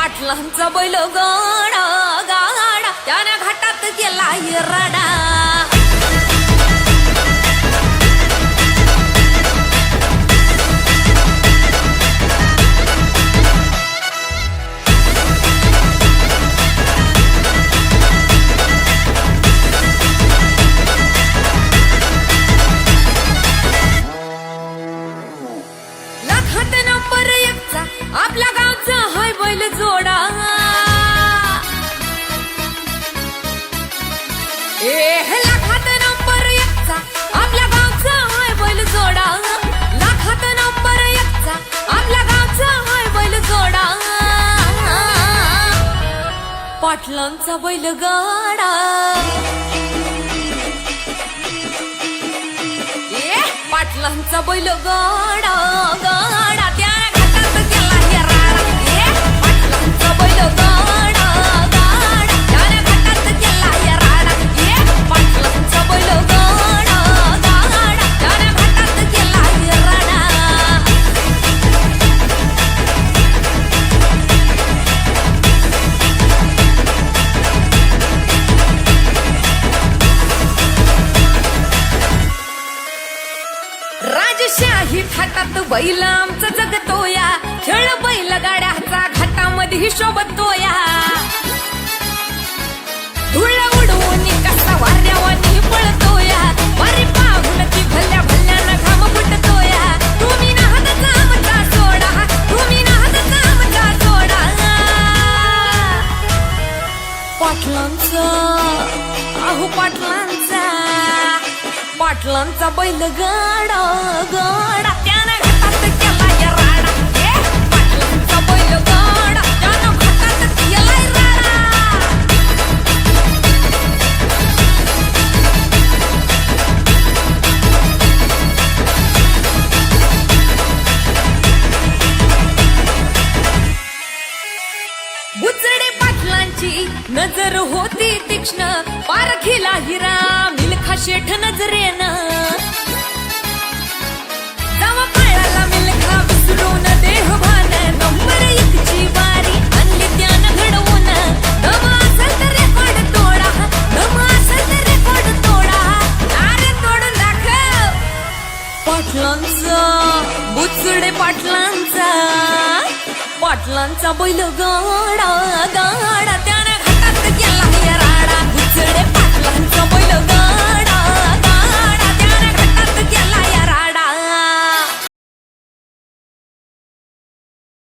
पाटलांचा बैल गाडा गाडा त्याने घाटात गेला रडा नंबर 1 चा आपल्या गावचा हाय बैल जोडा लाखात नंबर 1 चा आपल्या गावचा हाय बैल जोडा लाखात नंबर 1 चा आपल्या गावचा हाय बैल जोडा पाटलांचा बैल गाडा पाटलांचा बैल गाडा गाडा त्याने घाटात गेला राडा पाटलांचा बैल गाडा गाडा त्याने घाटात गेला राडा पाटलांचा बैल गाडा गाडा त्याने घाटात गेला राडा राजशाही थाटात बैल आमचा जगतोया खेळ बैल गाड्याचा घाटामध्ये शोभतोया धुळ उडवून कसा वाऱ्यावानी पळतोया वारी पाहून ती भल्या भल्यानं घाम फुटतोया तुम्ही नाहतचा आमचा सोडा तुम्ही नाहतचा आमचा सोडा पाटलांचा आहू पाटलांचा पाटलांचा बैल गाडा गाडा त्यानं घाटात गेला राडा पाटलांचा बैल गाडा त्यानं घाटात गेला राडा बुचडे पाटलांची नजर होती तीक्ष्ण पारखीला हिरा मिल्खा शेठ नजरेनं जावा पळाला मिल्खा विसरून देहभान नंबर 1 ची वारी आणली त्यानं घडवून दम असेल तर रेकॉर्ड तोडा दम असेल तर रेकॉर्ड तोडा अरे तोडून दाखव पाटलांचा बुचडे पाटलांचा पाटलांचा बैल गाडा गाडा